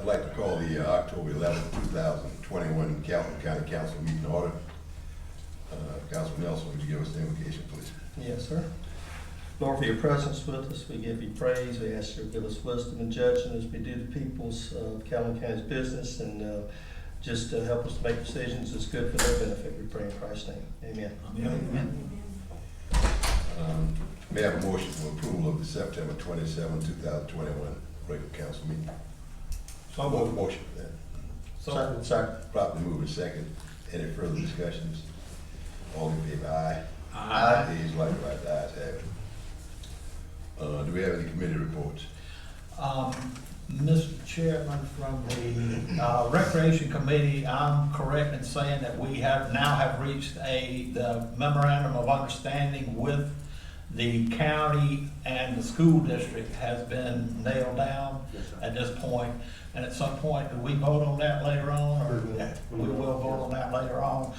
I'd like to call the October 11th, 2021 Calhoun County Council meeting order. Councilman Nelson, would you give us the invocation, please? Yes, sir. Lord, for your presence with us, we give you praise. We ask you to give us wisdom and judgment as we do the people's Calhoun County's business, and just help us to make decisions that's good for their benefit. We pray in Christ's name. Amen. Amen. May I have a motion for approval of the September 27, 2021 regular council meeting? So moved. Motion for that. Second. Properly moved and second. Any further discussions? All in favor, aye. Aye. Ayes likewise, the ayes have it. Do we have any committee reports? Mr. Chairman, from the Recreation Committee, I'm correct in saying that we now have reached the memorandum of understanding with the county, and the school district has been nailed down at this point. And at some point, do we vote on that later on, or we will vote on that later on?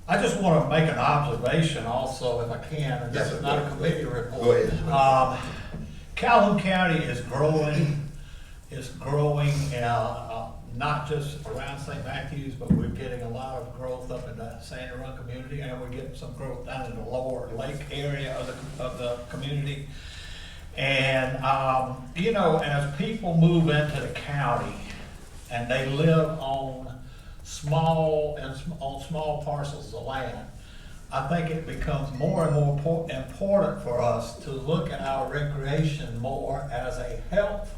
I just want to make an observation also, if I can, and this is not a committee report. Go ahead. Calhoun County is growing, not just around St. Matthews, but we're getting a lot of growth up in the Sandy Run community, and we're getting some growth down in the lower lake area of the community. And, as people move into the county and they live on small parcels of land, I think it becomes more and more important for us to look at our recreation more as a health.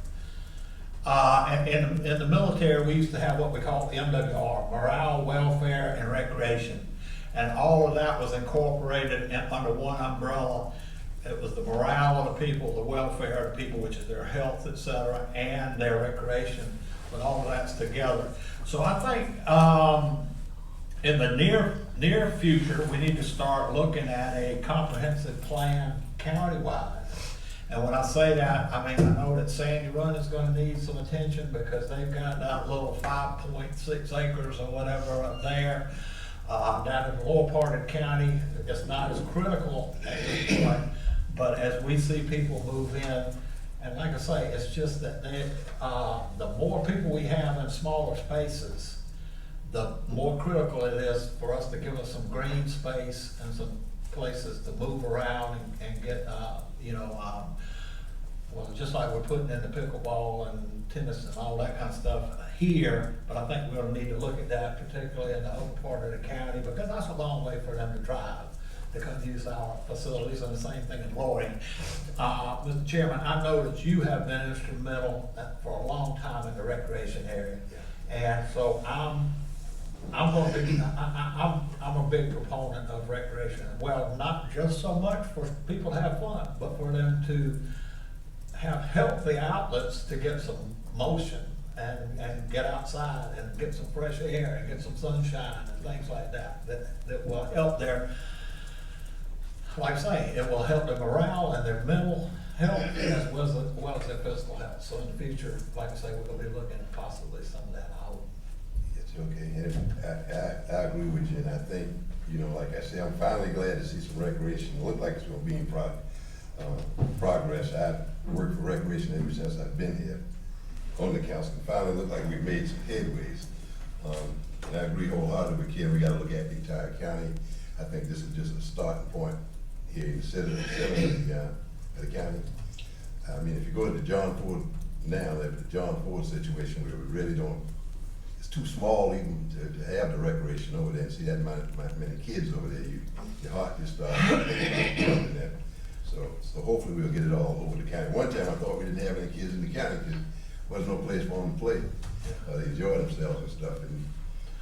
And in the military, we used to have what we call MWR, morale, welfare, and recreation. And all of that was incorporated under one umbrella. It was the morale of the people, the welfare of the people, which is their health, etc., and their recreation. But all of that's together. So I think in the near future, we need to start looking at a comprehensive plan countywide. And when I say that, I mean, I know that Sandy Run is going to need some attention because they've got that little 5.6 acres or whatever up there. Down in the lower part of the county, it's not as critical at this point, but as we see people move in, and like I say, it's just that the more people we have in smaller spaces, the more critical it is for us to give us some green space and some places to move around and get, well, just like we're putting in the pickleball and tennis and all that kind of stuff here, but I think we're gonna need to look at that, particularly in the upper part of the county, because that's a long way for them to drive to come use our facilities, and the same thing in Loring. Mr. Chairman, I know that you have been instrumental for a long time in the recreation area, and so I'm a big proponent of recreation. Well, not just so much for people to have fun, but for them to have healthy outlets to get some motion and get outside and get some fresh air and get some sunshine and things like that will help their, like I say, it will help their morale and their mental health as well as their physical health. So in the future, like I say, we're gonna be looking at possibly some of that, I hope. It's okay, and I agree with you, and I think, like I said, I'm finally glad to see some recreation. It looked like it's gonna be in progress. I've worked for recreation ever since I've been here on the council. It finally looked like we've made some headways. And I agree wholeheartedly with Ken, we gotta look at the entire county. I think this is just a starting point here in the center of the county. I mean, if you go to the John Ford now, the John Ford situation, where we really don't, it's too small even to have the recreation over there and see that many kids over there. Your heart just starts jumping there. So hopefully we'll get it all over the county. One time I thought we didn't have any kids in the county because there was no place for them to play. They enjoy themselves and stuff. And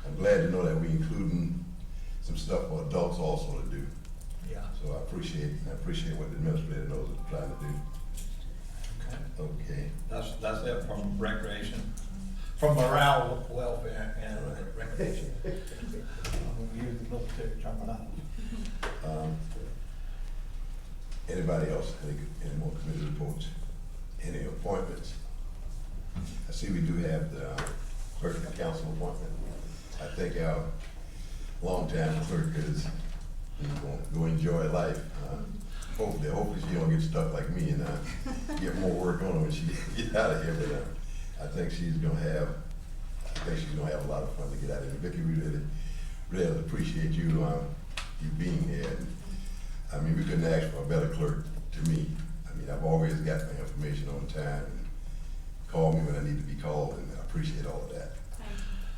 I'm glad to know that we're including some stuff for adults also to do. Yeah. So I appreciate what the administrator knows what they're trying to do. Okay. That's it from recreation, from morale, welfare, and recreation. I'm gonna use the little tip jumping out. Anybody else? Any more committee reports? Any appointments? I see we do have the clerk and council appointment. I think our longtime clerk is go enjoy life. Hopefully she don't get stuck like me and get more work on her when she get out of here. I think she's gonna have a lot of fun to get out of it. Vicki, we really appreciate you, you being here. And, I mean, we couldn't ask for a better clerk to me. I mean, I've always got my information on time and call me when I need to be called, and I appreciate all of that.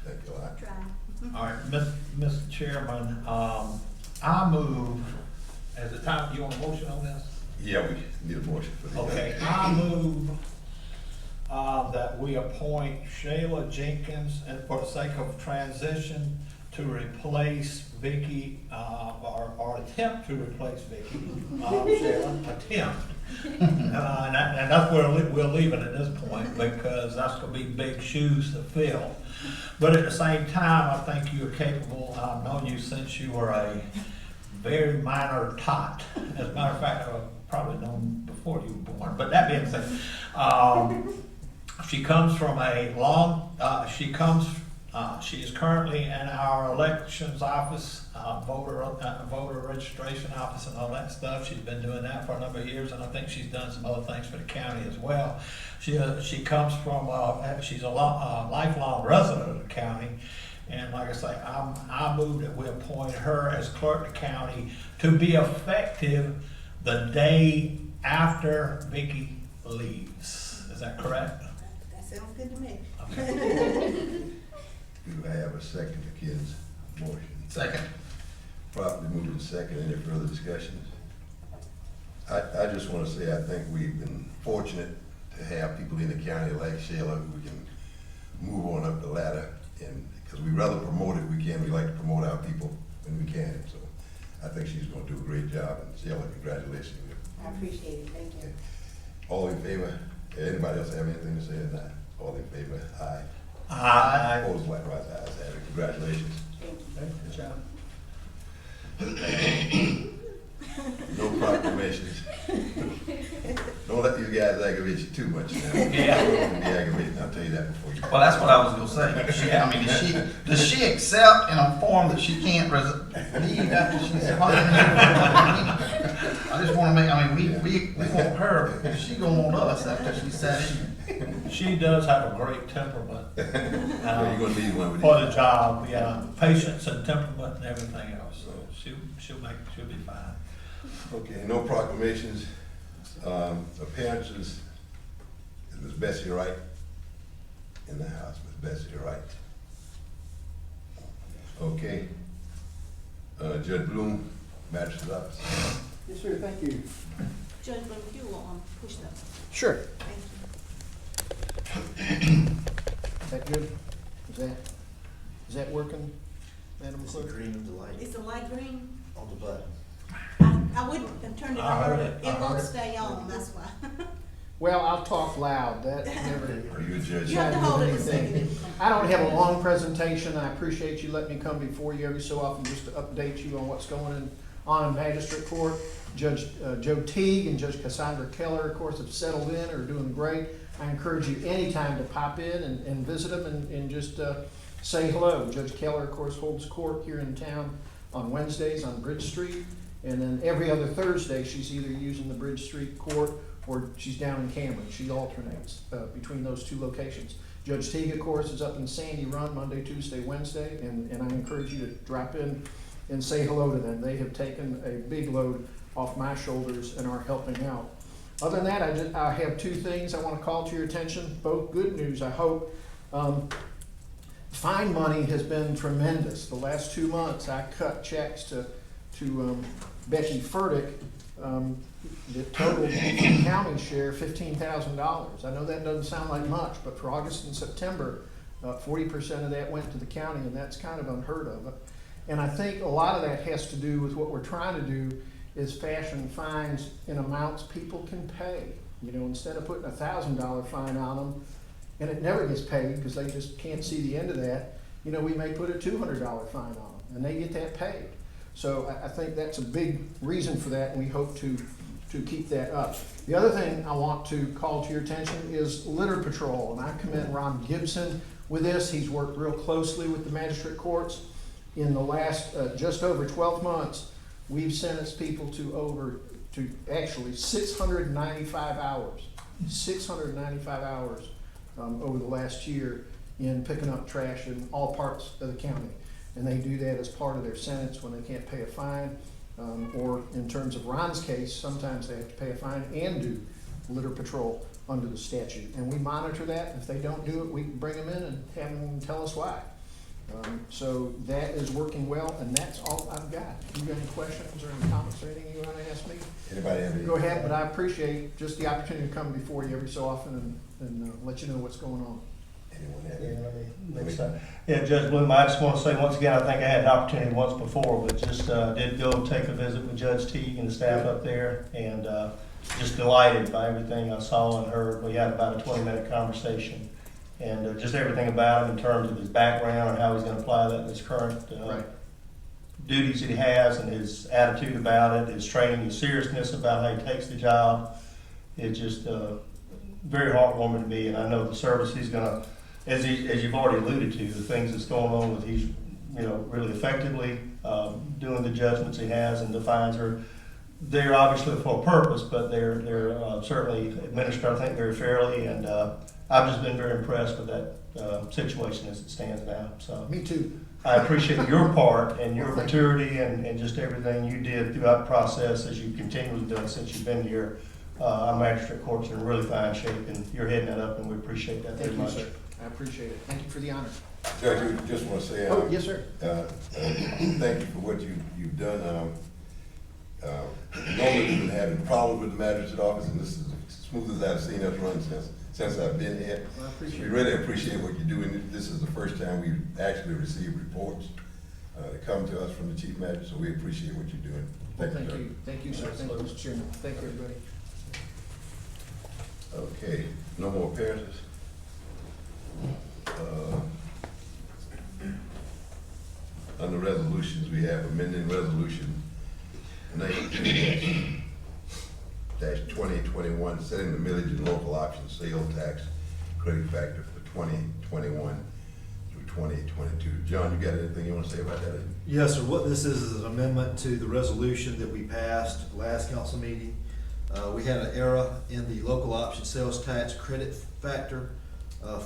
Thank you a lot. All right, Mr. Chairman, I move, at the time, you want a motion on this? Yeah, we need a motion for this. Okay, I move that we appoint Shayla Jenkins, and for the sake of transition, to replace Vicki, or attempt to replace Vicki. Shayla, attempt. And that's where we'll leave it at this point, because that's gonna be big shoes to fill. But at the same time, I think you're capable. I've known you since you were a very minor tot. As a matter of fact, I've probably known before you were born. But that being said, she comes from a long, she is currently in our elections office, voter registration office and all that stuff. She's been doing that for a number of years, and I think she's done some other things for the county as well. She comes from, she's a lifelong resident of the county. And like I say, I move that we appoint her as clerk of the county to be effective the day after Vicki leaves. Is that correct? That sounds good to me. Do I have a second to Ken's motion? Second. Properly moved and second. Any further discussions? I just want to say I think we've been fortunate to have people in the county like Shayla who can move on up the ladder, and because we rather promote it, we like to promote our people when we can. So I think she's going to do a great job, and Shayla, congratulations. I appreciate it, thank you. All in favor? Anybody else have anything to say or not? All in favor? Aye. Aye. Opposed, likewise, ayes have it. Congratulations. Thank you. Good job. No proclamations. Don't let these guys aggravate you too much now. Yeah. Don't be aggravated, I'll tell you that before you. Well, that's what I was gonna say. Does she accept in a form that she can't leave after she's hired? I just wanna make, we want her, because she gonna want us after she sat in. She does have a great temperament. You're gonna need one with For you. the job, yeah, patience and temperament and everything else, so she'll be fine. Okay, no proclamations. Appearances. Is Ms. Bessie Wright in the house? Ms. Bessie Wright. Okay. Judge Bloom, Magistrate Office. Yes, sir, thank you. Judge, but if you will, push that. Sure. Thank Is that good? Is that working, Madam It's the Clerk? green of the you. light It's a light green. on the button. I wouldn't have turned it I heard on. it. I It won't heard it. stay on, that's why. Well, I'll talk loud, that never. Are you a judge? You have to hold it a second. I don't have a long presentation, I appreciate you letting me come before you every so often just to update you on what's going on in Magistrate Court. Judge Joe Teague and Judge Cassandra Keller, of course, have settled in, are doing great. I encourage you anytime to pop in and visit them and just say hello. Judge Keller, of course, holds court here in town on Wednesdays on Bridge Street. And then every other Thursday, she's either using the Bridge Street Court or she's down in Cameron. She alternates between those two locations. Judge Teague, of course, is up in Sandy Run Monday, Tuesday, Wednesday, and I encourage you to drop in and say hello to them. They have taken a big load off my shoulders and are helping out. Other than that, I have two things I want to call to your attention, both good news, I hope. Fine money has been tremendous. The last 2 months, I cut checks to Becky Furtick, the total county share, $15,000. I know that doesn't sound like much, but for August and September, 40% of that went to the county, and that's kind of unheard of. And I think a lot of that has to do with what we're trying to do is fashion fines in amounts people can pay. You know, instead of putting a $1,000 fine on them, and it never gets paid because they just can't see the end of that, you know, we may put a $200 fine on them, and they get that paid. So I think that's a big reason for that, and we hope to keep that up. The other thing I want to call to your attention is litter patrol, and I commend Ron Gibson with this. He's worked real closely with the magistrate courts. In the last just over 12 months, we've sentenced people to actually 695 hours. 695 hours over the last year in picking up trash in all parts of the county. And they do that as part of their sentence when they can't pay a fine, or in terms of Ron's case, sometimes they have to pay a fine and do litter patrol under the statute. And we monitor that. If they don't do it, we bring them in and have them tell us why. So that is working well, and that's all I've got. You got any questions or any comments or anything you want to ask me? Anybody have any? Go ahead, but I appreciate just the opportunity to come before you every so often and let you know what's going on. Anyone have Yeah, any? let me say. Yeah, Judge Bloom, I just want to say once again, I think I had an opportunity once before, but just did go take a visit with Judge Teague and the staff up there, and just delighted by everything I saw and heard. We had about a 20-minute conversation, and just everything about him in terms of his background and how he's going to apply that in his current Right. duties that he has, and his attitude about it, his training, his seriousness about how he takes the job. It's just very heartwarming to me, and I know the service he's going to, as you've already alluded to, the things that's going on with he's really effectively doing the judgments he has, and the fines are, they're obviously for a purpose, but they're certainly administered, I think, very fairly, and I've just been very impressed with that situation as it stands now. So Me too. I appreciate your part and your maturity and just everything you did throughout the process, as you've continually done since you've been here. Our magistrate court's in really fine shape, and you're heading that up, and we appreciate that very Thank you, much. sir. I appreciate it. Thank you for the honor. Judge, you just want to say, Oh, yes, sir. thank you for what you've done. Normally we've been having problems with the magistrate office, and this is as smooth as I've seen us run since I've been here. Well, I appreciate We it. really appreciate what you're doing. This is the first time we've actually received reports that come to us from the chief magistrate, so we appreciate what you're doing. Well, sir. thank you. Thank you, sir. Thank you, Mr. Chairman. Thank you, everybody. Okay, no more appearances? Under resolutions, we have amending resolution 19-2021, setting the millage and local option sales tax credit factor for 2021 through 2022. John, you got anything you want to say about that? Yes, sir. What this is an amendment to the resolution that we passed last council meeting. We had an error in the local option sales tax credit factor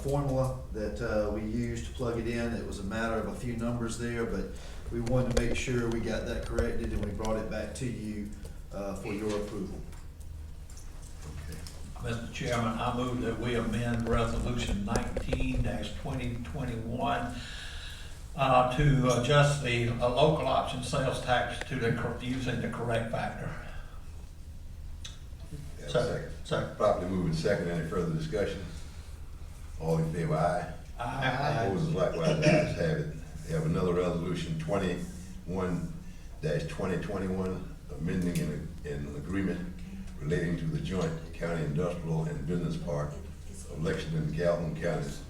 formula that we used to plug it in. It was a matter of a few numbers there, but we wanted to make sure we got that corrected, and we brought it back to you for your approval. Mr. Chairman, I move that we amend resolution 19-2021 to adjust the local option sales tax to using the correct factor. Have a Second. Second. Properly moving second. Any further discussion? All in favor, aye. Aye. Opposed, likewise, ayes have it. We have another resolution 21-2021, amending an agreement relating to the joint county industrial and business park of Lexington and Calhoun counties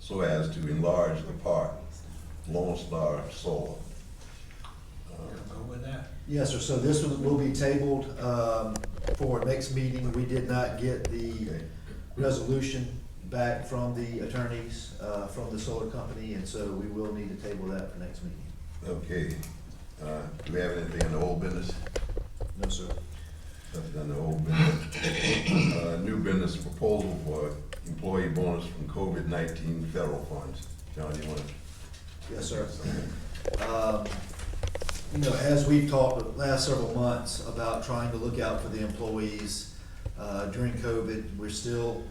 so as to enlarge the park, Lone Star Solar. Go with that. Yes, sir. So this one will be tabled for next meeting. We did not get the Okay. resolution back from the attorneys from the solar company, and so we will need to table that for next meeting. Okay. Do we have anything in the old business? No, sir. Nothing on the old business. New business proposal for employee bonus from COVID-19 federal funds. John, you want to? Yes, sir. As we've talked the last several months about trying to look out for the employees during COVID, we're still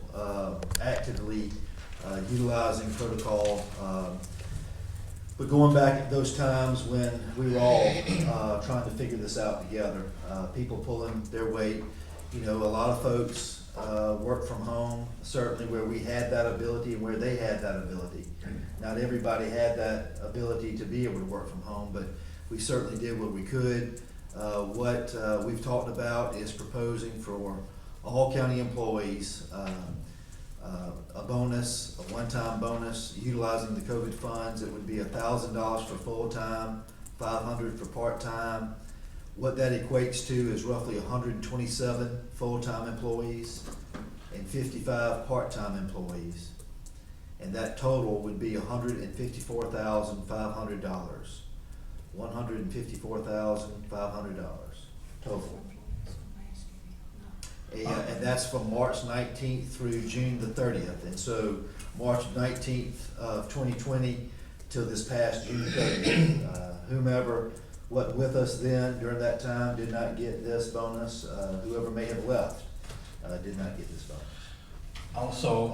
actively utilizing protocol. But going back at those times when we were all trying to figure this out together, people pulling their weight, a lot of folks work from home, certainly where we had that ability and where they had that ability. Not everybody had that ability to be able to work from home, but we certainly did what we could. What we've talked about is proposing for all county employees a bonus, a one-time bonus, utilizing the COVID funds. It would be $1,000 for full-time, $500 for part-time. What that equates to is roughly 127 full-time employees and 55 part-time employees. And that total would be $154,500. $154,500 total. And that's from March 19th through June the 30th. And so March 19th of 2020 till this past June 30th. Whomever wasn't with us then during that time did not get this bonus. Whoever may have left did not get this bonus. Also,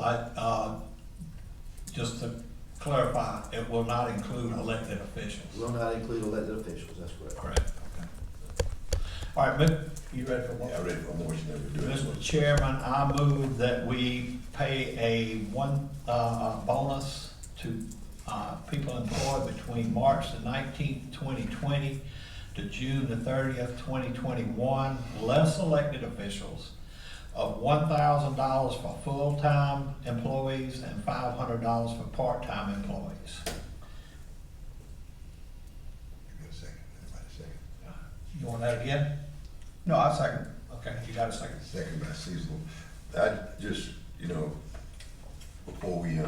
just to clarify, it will not include elected officials. Will not include elected officials, that's correct. Correct, okay. All right, Mick, you ready for one? Yeah, ready for a motion that we do it. Mr. Chairman, I move that we pay a bonus to people employed between March the 19th, 2020 to June the 30th, 2021, less elected officials, of $1,000 for full-time employees and $500 for part-time employees. Give me a second, everybody second. You want that again? No, I second. Okay, you got a second. Second by Cecil. I just, before we,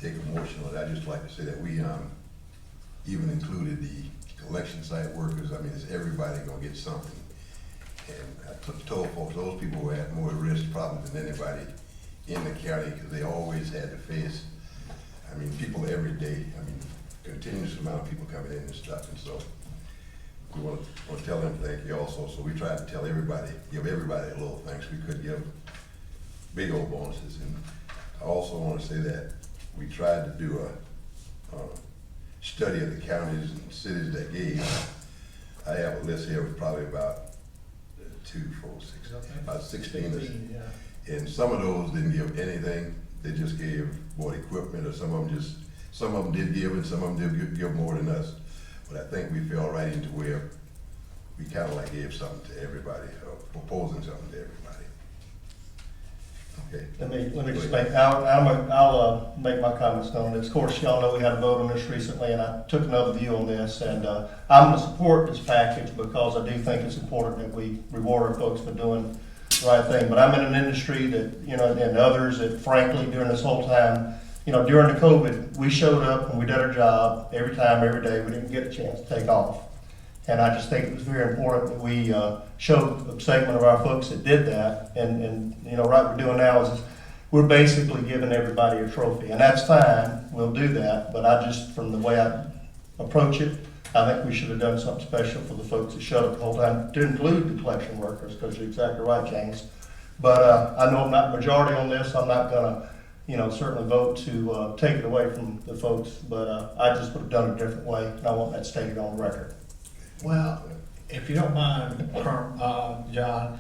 take a motion on it, I'd just like to say that we, even included the election site workers. I mean, it's everybody gonna get something. And I told folks, those people were at more risk probably than anybody in the county, because they always had to face, people every day. Continuous amount of people coming in and stuff, and so we want to tell them thank you also. So we tried to tell everybody, give everybody a little thanks. We could give big old bonuses. And I also want to say that we tried to do a study of the counties and cities that gave. I have a list here with probably about 16. Yeah. And some of those didn't give anything. They just gave bought equipment, or some of them did give, and some of them did give more than us. But I think we fell right into where we kind of like gave something to everybody, proposing something to everybody. Okay. Let me just make, I'll make my comments on this. Of course, y'all know we had a vote on this recently, and I took another view on this, and I'm gonna support this package because I do think it's important that we reward our folks for doing the right thing. But I'm in an industry that, and others that frankly, during this whole time, during the COVID, we showed up and we did our job every time, every day. We didn't get a chance to take off. And I just think it was very important that we showed a segment of our folks that did that. And right what we're doing now is we're basically giving everybody a trophy. And that's fine, we'll do that. But I just, from the way I approach it, I think we should have done something special for the folks that showed up the whole time, to include the collection workers, because you're exactly right, James. But I know I'm not majority on this. I'm not gonna, certainly vote to take it away from the folks. But I just would have done it a different way, and I want that stated on record. Well, if you don't mind, John,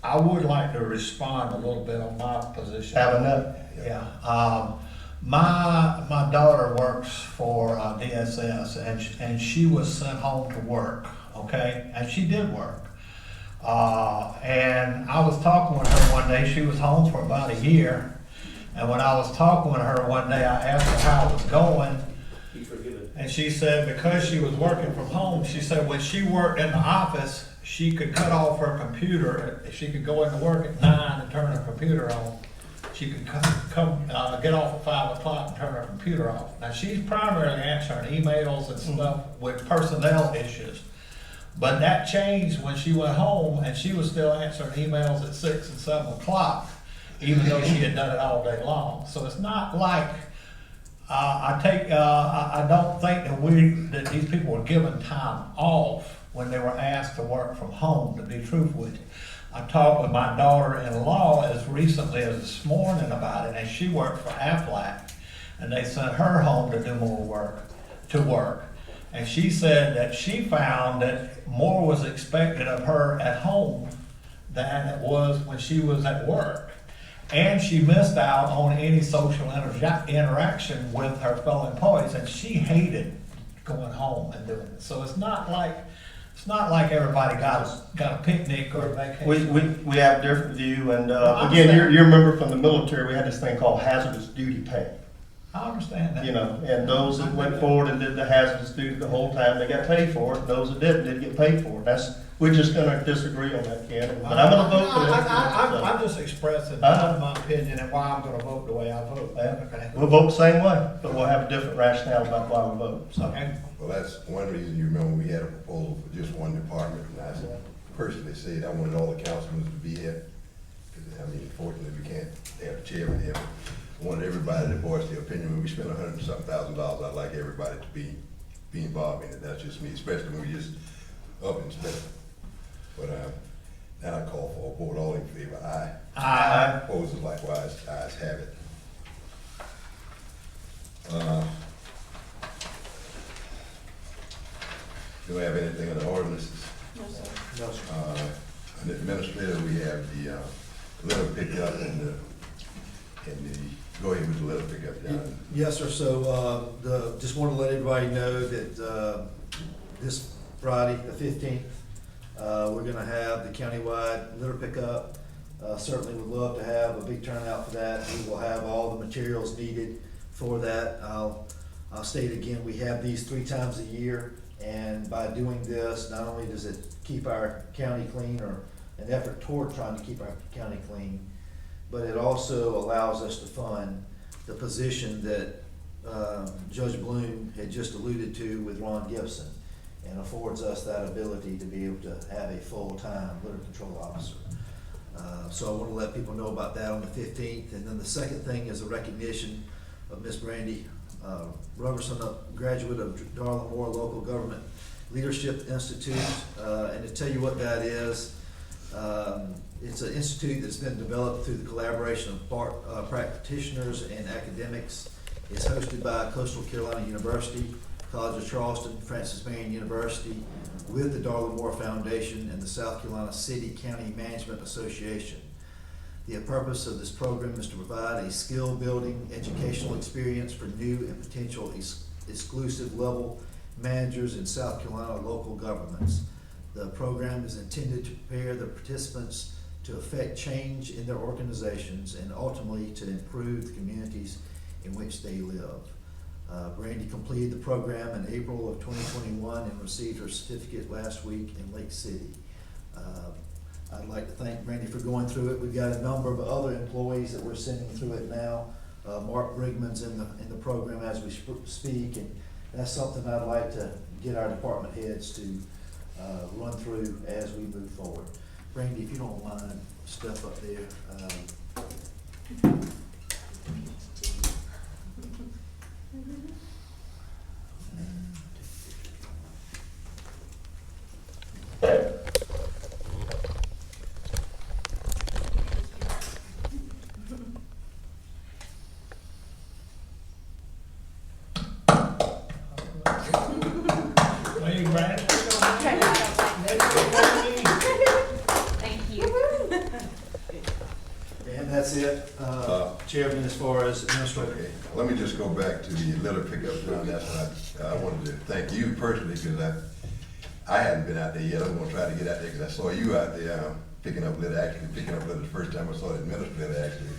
I would like to respond a little bit on my position. Have enough? Yeah. My daughter works for DSS, and she was sent home to work, okay? And she did work. And I was talking with her one day. She was home for about a year. And when I was talking with her one day, I asked her how it was going. And she said because she was working from home, she said when she worked in the office, she could cut off her computer. She could go into work at 9 and turn her computer on. She could get off at 5 o'clock and turn her computer off. Now she's primarily answering emails and stuff with personnel issues. But that changed when she went home, and she was still answering emails at 6 and 7 o'clock, even though she had done it all day long. So it's not like I don't think that these people were given time off when they were asked to work from home, to be truthful with you. I talked with my daughter-in-law as recently as this morning about it, and she worked for Aflac, and they sent her home to do more work. And she said that she found that more was expected of her at home than it was when she was at work. And she missed out on any social interaction with her fellow employees, and she hated going home and doing it. So it's not like everybody got a picnic or a vacation. We have a different view, and I again, understand. you remember from the military, we had this thing called hazardous duty pay. I understand that. And those that went forward and did the hazardous duty the whole time, they got paid for it. Those that didn't get paid for it. We're just gonna disagree on that, Ken. But I'm gonna vote for this. I'm just expressing my opinion and why I'm gonna vote the way I vote. Okay. We'll vote the same way, but we'll have a different rationale about why we vote. So. Okay. Well, that's one reason. You remember we had a proposal for just one department, and I said, personally said, I wanted all the councilmen to be here. 'Cause, I mean, fortunately, we can't have the chairman here. I wanted everybody to voice their opinion. When we spend $100 and something thousand, I'd like everybody to be involved in it. That's just me, especially when we just up and spend. But, now I call for a vote. All in favor, aye. Aye. Opposed, likewise, ayes have it. Do we have anything in the ordinances? No, sir. No, sir. On the administrator, we have the letter pickup and the, go ahead with the letter pickup, John. Yes, sir. So, just want to let everybody know that, this Friday, the 15th, we're gonna have the countywide litter pickup. Certainly would love to have a big turnout for that. We will have all the materials needed for that. I'll state again, we have these 3 times a year, and by doing this, not only does it keep our county clean, or an effort toward trying to keep our county clean, but it also allows us to fund the position that Judge Bloom had just alluded to with Ron Gibson, and affords us that ability to be able to have a full-time litter control officer. So I want to let people know about that on the 15th. And then the second thing is a recognition of Miss Brandy Roberson, a graduate of Darla Moore Local Government Leadership Institute. And to tell you what that is, it's an institute that's been developed through the collaboration of practitioners and academics. It's hosted by Coastal Carolina University, College of Charleston, Francis Marion University, with the Darla Moore Foundation and the South Carolina City County Management Association. The purpose of this program is to provide a skill-building educational experience for new and potential exclusive level managers in South Carolina local governments. The program is intended to prepare the participants to effect change in their organizations and ultimately to improve the communities in which they live. Brandy completed the program in April of 2021 and received her certificate last week in Lake City. I'd like to thank Brandy for going through it. We've got a number of other employees that we're sending through it now. Mark Brigman's in the program as we speak, and that's something I'd like to get our department heads to run through as we move forward. Brandy, if you don't mind, step up there. Well, you Brad? Thank you. And that's it, Chairman, as far as administrator. Okay, let me just go back to the litter pickup, John. That's what I wanted to thank you personally, because I hadn't been out there yet. I'm gonna try to get out there, because I saw you out there picking up litter the first time I saw the administrator actually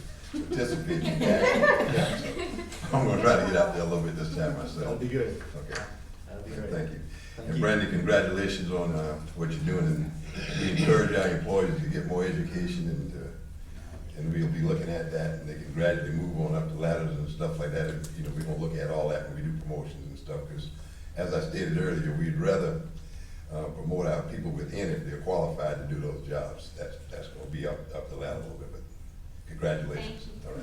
participating in that. Yeah, so I'm gonna try to get out there a little bit this time myself. That'll be good. Okay, That'll be great. thank you. Thank And you. Brandy, congratulations on what you're doing, and we encourage our employees to get more education, and we'll be looking at that, and they can gradually move on up the ladders and stuff like that. And, you know, we're gonna look at all that when we do promotions and stuff, because as I stated earlier, we'd rather promote our people within if they're qualified to do those jobs. That's gonna be up the ladder a little bit, but congratulations. Thank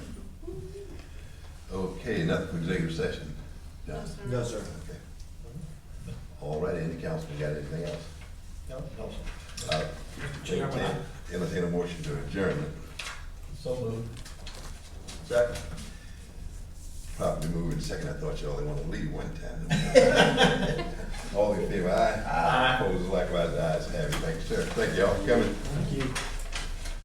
All right. Okay, nothing for executive session. John? No, sir. Okay. All right, any councilman got anything else? No, no, sir. Mr. Chairman, Entertain a motion to adjourn. so moved. Second. Properly moved and second. I thought you only wanted to leave one time. All in favor, aye? Aye. Opposed, likewise, ayes have it. Thank you, sir. Thank you all for coming.